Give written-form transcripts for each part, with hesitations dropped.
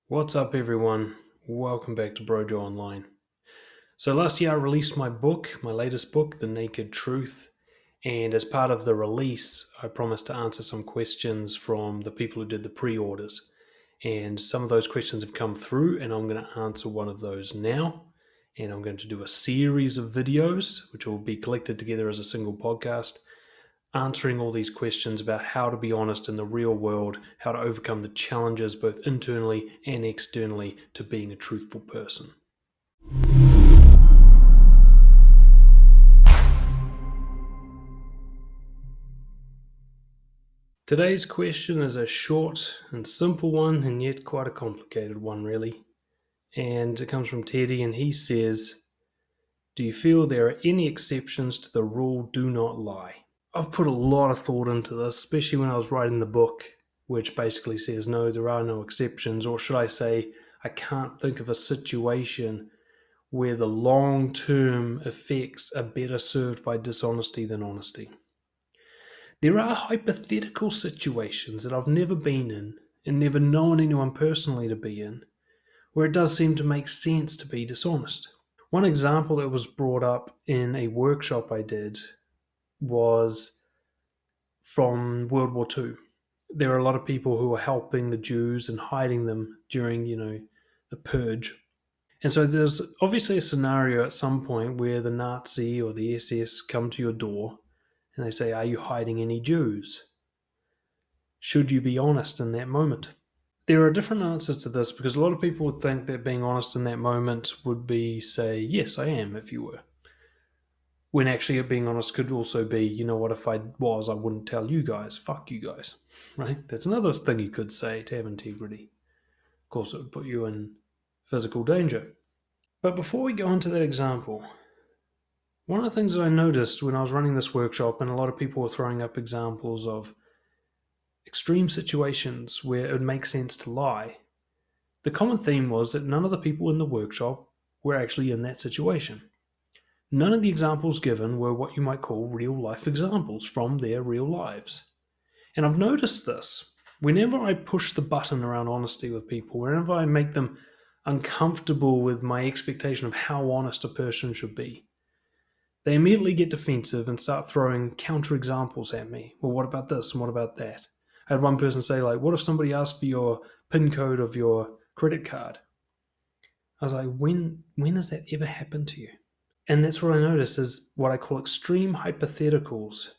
What's up, everyone? Welcome back to BROJO Online. So last year I released my latest book, The Naked Truth, and as part of the release, I promised to answer some questions from the people who did the pre-orders. And some of those questions have come through, and I'm going to answer one of those now. And I'm going to do a series of videos, which will be collected together as a single podcast, answering all these questions about how to be honest in the real world, how to overcome the challenges both internally and externally to being a truthful person. Today's question is a short and simple one, and yet quite a complicated one, really. And it comes from Teddy, and he says, do you feel there are any exceptions to the rule do not lie? I've put a lot of thought into this, especially when I was writing the book, which basically says, no, there are no exceptions, or should I say, I can't think of a situation where the long-term effects are better served by dishonesty than honesty. There are hypothetical situations that I've never been in and never known anyone personally to be in, where it does seem to make sense to be dishonest. One example that was brought up in a workshop I did was from World War II. There are a lot of people who were helping the Jews and hiding them during, the purge. And so there's obviously a scenario at some point where the Nazi or the SS come to your door and they say, are you hiding any Jews? Should you be honest in that moment? There are different answers to this because a lot of people would think that being honest in that moment would be, say, yes, I am, if you were. When actually being honest could also be, you know what, if I was, I wouldn't tell you guys. Fuck you guys, right? That's another thing you could say to have integrity. Of course, it would put you in physical danger. But before we go into that example, one of the things that I noticed when I was running this workshop, and a lot of people were throwing up examples of extreme situations where it would make sense to lie, the common theme was that none of the people in the workshop were actually in that situation. None of the examples given were what you might call real-life examples from their real lives. And I've noticed this. Whenever I push the button around honesty with people, whenever I make them uncomfortable with my expectation of how honest a person should be, they immediately get defensive and start throwing counterexamples at me. Well, what about this and what about that? I had one person say, like, what if somebody asked for your PIN code of your credit card? I was like, when has that ever happened to you? And that's what I noticed is what I call extreme hypotheticals.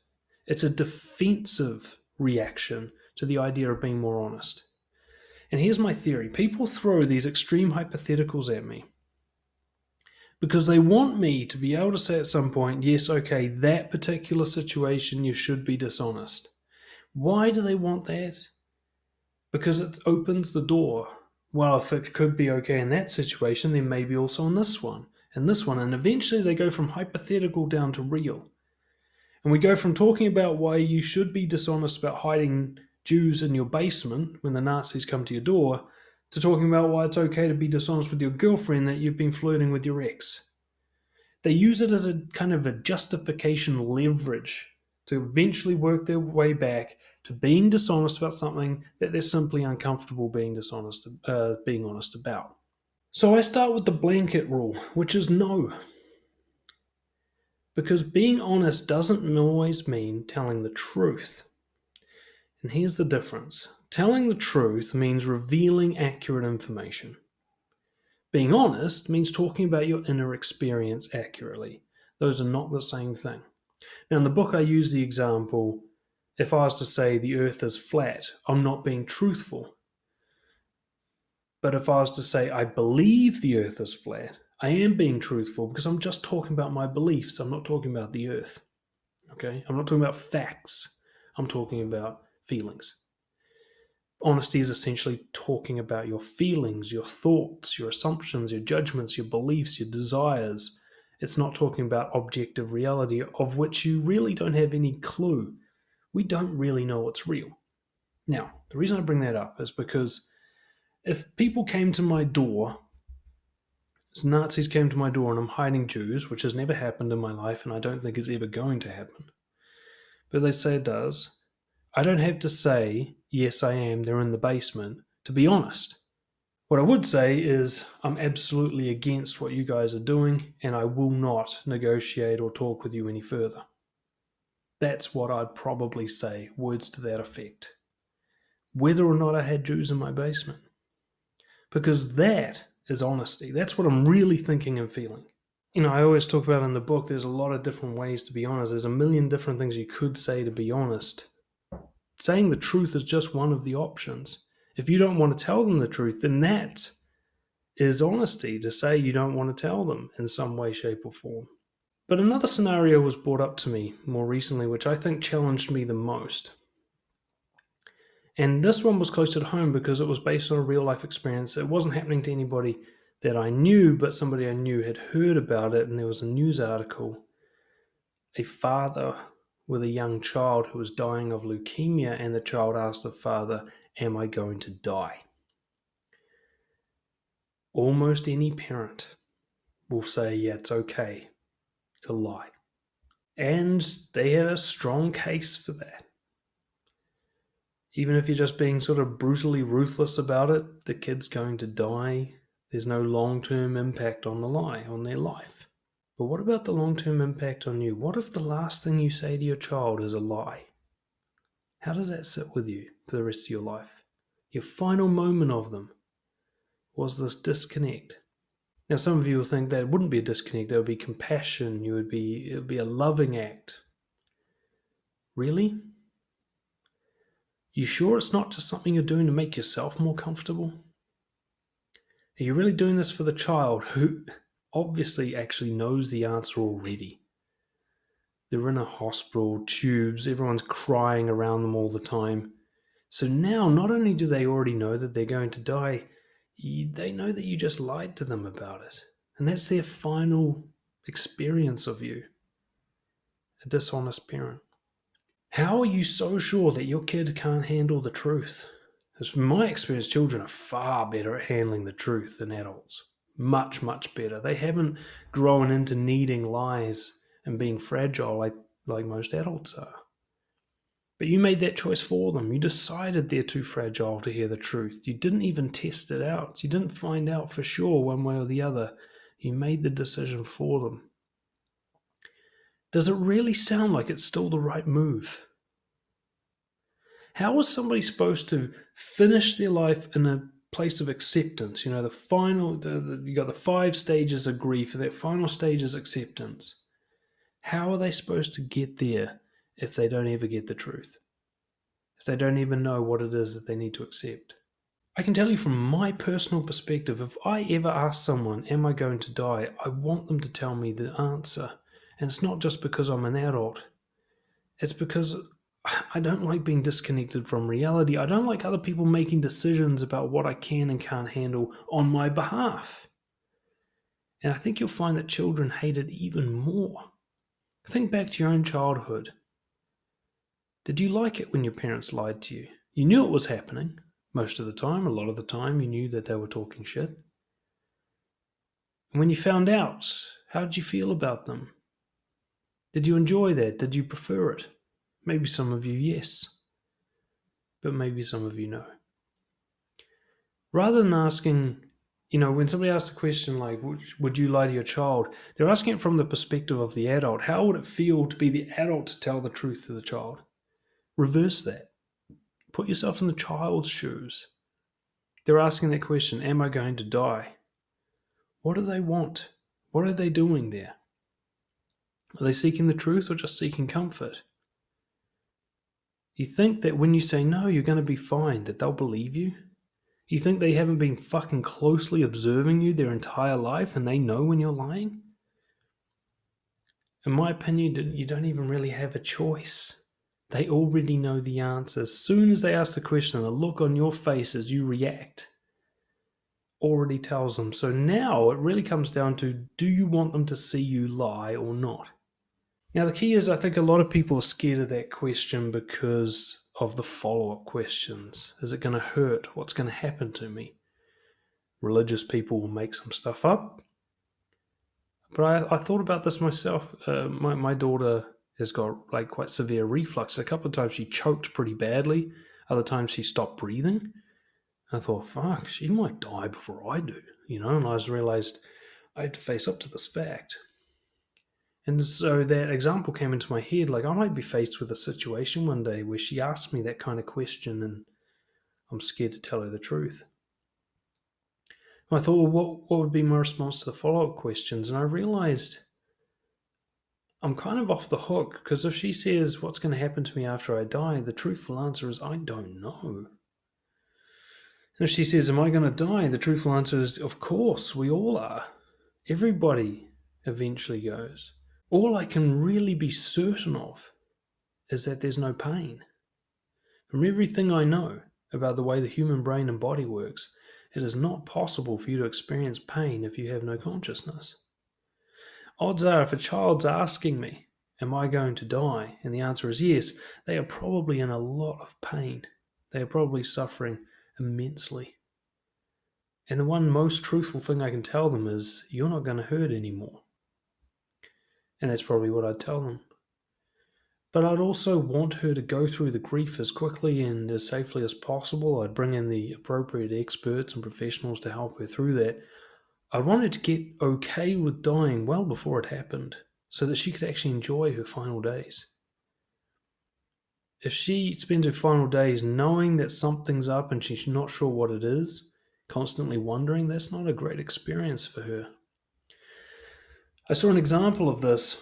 It's a defensive reaction to the idea of being more honest. And here's my theory. People throw these extreme hypotheticals at me because they want me to be able to say at some point, yes, okay, that particular situation, you should be dishonest. Why do they want that? Because it opens the door. Well, if it could be okay in that situation, then maybe also in this one, and this one. And eventually they go from hypothetical down to real. And we go from talking about why you should be dishonest about hiding Jews in your basement when the Nazis come to your door, to talking about why it's okay to be dishonest with your girlfriend that you've been flirting with your ex. They use it as a kind of a justification leverage to eventually work their way back to being dishonest about something that they're simply uncomfortable being honest about. So I start with the blanket rule, which is no. Because being honest doesn't always mean telling the truth. And here's the difference. Telling the truth means revealing accurate information. Being honest means talking about your inner experience accurately. Those are not the same thing. Now, in the book, I use the example, if I was to say the earth is flat, I'm not being truthful. But if I was to say I believe the earth is flat, I am being truthful because I'm just talking about my beliefs. I'm not talking about the earth. Okay? I'm not talking about facts. I'm talking about feelings. Honesty is essentially talking about your feelings, your thoughts, your assumptions, your judgments, your beliefs, your desires. It's not talking about objective reality of which you really don't have any clue. We don't really know what's real. Now, the reason I bring that up is because if people came to my door, as Nazis came to my door and I'm hiding Jews, which has never happened in my life and I don't think is ever going to happen, but let's say it does, I don't have to say, yes, I am, they're in the basement, to be honest. What I would say is I'm absolutely against what you guys are doing, and I will not negotiate or talk with you any further. That's what I'd probably say, words to that effect. Whether or not I had Jews in my basement. Because that is honesty. That's what I'm really thinking and feeling. I always talk about in the book, there's a lot of different ways to be honest. There's a million different things you could say to be honest. Saying the truth is just one of the options. If you don't want to tell them the truth, then that is honesty, to say you don't want to tell them in some way, shape, or form. But another scenario was brought up to me more recently, which I think challenged me the most. And this one was close to home because it was based on a real life experience. It wasn't happening to anybody that I knew, but somebody I knew had heard about it, and there was a news article. A father with a young child who was dying of leukemia, and the child asked the father, "Am I going to die?" Almost any parent will say, yeah, it's okay to lie. And they have a strong case for that. Even if you're just being sort of brutally ruthless about it, the kid's going to die. There's no long-term impact on the lie, on their life. But what about the long-term impact on you? What if the last thing you say to your child is a lie? How does that sit with you for the rest of your life? Your final moment of them was this disconnect. Now, some of you will think that wouldn't be a disconnect. That would be compassion. It would be a loving act. Really? You sure it's not just something you're doing to make yourself more comfortable? Are you really doing this for the child who obviously actually knows the answer already? They're in a hospital, tubes, everyone's crying around them all the time. So now, not only do they already know that they're going to die, they know that you just lied to them about it. And that's their final experience of you. A dishonest parent. How are you so sure that your kid can't handle the truth? Because from my experience, children are far better at handling the truth than adults. Much, much better. They haven't grown into needing lies and being fragile like most adults are. But you made that choice for them. You decided they're too fragile to hear the truth. You didn't even test it out. You didn't find out for sure one way or the other. You made the decision for them. Does it really sound like it's still the right move? How is somebody supposed to finish their life in a place of acceptance? You got the 5 stages of grief, and that final stage is acceptance. How are they supposed to get there if they don't ever get the truth? If they don't even know what it is that they need to accept? I can tell you from my personal perspective, if I ever ask someone, am I going to die? I want them to tell me the answer. And it's not just because I'm an adult. It's because I don't like being disconnected from reality. I don't like other people making decisions about what I can and can't handle on my behalf. And I think you'll find that children hate it even more. Think back to your own childhood. Did you like it when your parents lied to you? You knew it was happening most of the time. A lot of the time you knew that they were talking shit. And when you found out, how did you feel about them? Did you enjoy that? Did you prefer it? Maybe some of you, yes. But maybe some of you, no. Rather than asking, when somebody asks a question like, would you lie to your child? They're asking it from the perspective of the adult. How would it feel to be the adult to tell the truth to the child? Reverse that. Put yourself in the child's shoes. They're asking that question, am I going to die? What do they want? What are they doing there? Are they seeking the truth or just seeking comfort? You think that when you say no, you're going to be fine, that they'll believe you? You think they haven't been fucking closely observing you their entire life and they know when you're lying? In my opinion, you don't even really have a choice. They already know the answer. As soon as they ask the question, the look on your face as you react already tells them. So now it really comes down to, do you want them to see you lie or not? Now the key is, I think a lot of people are scared of that question because of the follow-up questions. Is it going to hurt? What's going to happen to me? Religious people will make some stuff up. But I thought about this myself. My daughter has got quite severe reflux. A couple of times she choked pretty badly. Other times she stopped breathing. I thought, fuck, she might die before I do, and I realized I had to face up to this fact. And so that example came into my head, like I might be faced with a situation one day where she asks me that kind of question and I'm scared to tell her the truth. I thought, well, what would be my response to the follow-up questions? And I realized I'm kind of off the hook, because if she says, what's going to happen to me after I die, the truthful answer is, I don't know. And if she says, am I going to die? The truthful answer is, of course, we all are. Everybody eventually goes. All I can really be certain of is that there's no pain. From everything I know about the way the human brain and body works, it is not possible for you to experience pain if you have no consciousness. Odds are, if a child's asking me, am I going to die? And the answer is yes, they are probably in a lot of pain. They are probably suffering immensely. And the one most truthful thing I can tell them is, you're not going to hurt anymore. And that's probably what I'd tell them. But I'd also want her to go through the grief as quickly and as safely as possible. I'd bring in the appropriate experts and professionals to help her through that. I wanted to get okay with dying well before it happened, so that she could actually enjoy her final days. If she spends her final days knowing that something's up and she's not sure what it is, constantly wondering, that's not a great experience for her. I saw an example of this.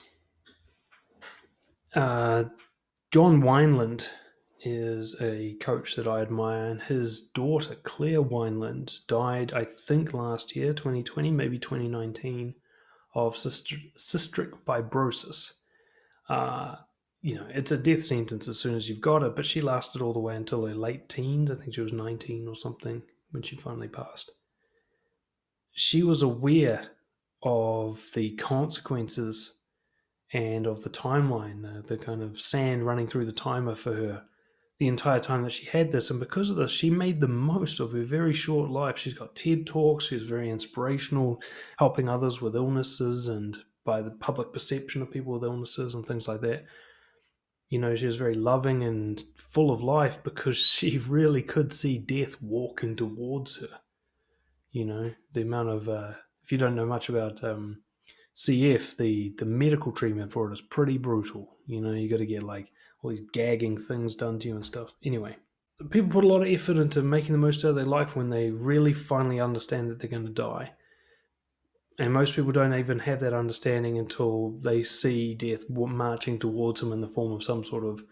John Wineland is a coach that I admire, and his daughter, Claire Wineland, died, I think, last year, 2020, maybe 2019, of cystic fibrosis. It's a death sentence as soon as you've got it, but she lasted all the way until her late teens. I think she was 19 or something when she finally passed. She was aware of the consequences and of the timeline, the kind of sand running through the timer for her the entire time that she had this. And because of this, she made the most of her very short life. She's got TED Talks. She's very inspirational, helping others with illnesses and by the public perception of people with illnesses and things like that. She was very loving and full of life because she really could see death walking towards her. The amount of, if you don't know much about CF, the medical treatment for it is pretty brutal. You got to get like all these gagging things done to you and stuff. Anyway, people put a lot of effort into making the most out of their life when they really finally understand that they're going to die. And most people don't even have that understanding until they see death marching towards them in the form of some sort of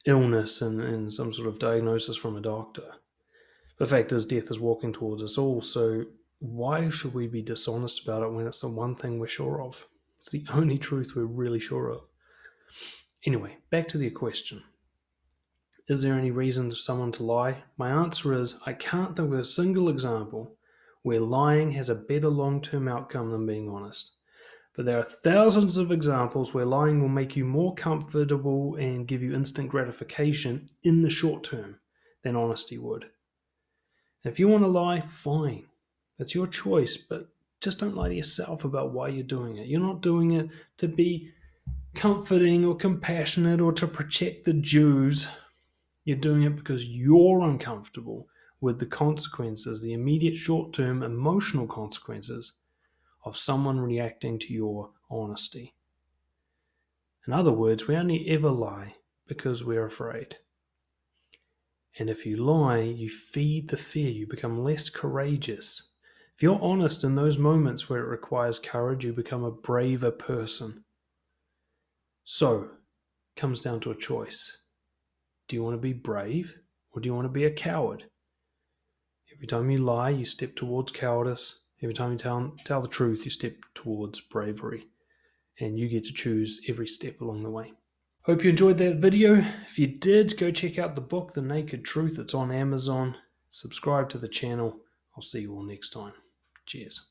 illness and some sort of diagnosis from a doctor. The fact is, death is walking towards us all, so why should we be dishonest about it when it's the one thing we're sure of? It's the only truth we're really sure of. Anyway, back to the question. Is there any reason for someone to lie? My answer is, I can't think of a single example where lying has a better long-term outcome than being honest. But there are thousands of examples where lying will make you more comfortable and give you instant gratification in the short term than honesty would. And if you want to lie, fine. That's your choice, but just don't lie to yourself about why you're doing it. You're not doing it to be comforting or compassionate or to protect the Jews. You're doing it because you're uncomfortable with the consequences, the immediate short-term emotional consequences of someone reacting to your honesty. In other words, we only ever lie because we're afraid. And if you lie, you feed the fear. You become less courageous. If you're honest in those moments where it requires courage, you become a braver person. So, it comes down to a choice. Do you want to be brave or do you want to be a coward? Every time you lie, you step towards cowardice. Every time you tell the truth, you step towards bravery. And you get to choose every step along the way. Hope you enjoyed that video. If you did, go check out the book, The Naked Truth. It's on Amazon. Subscribe to the channel. I'll see you all next time. Cheers.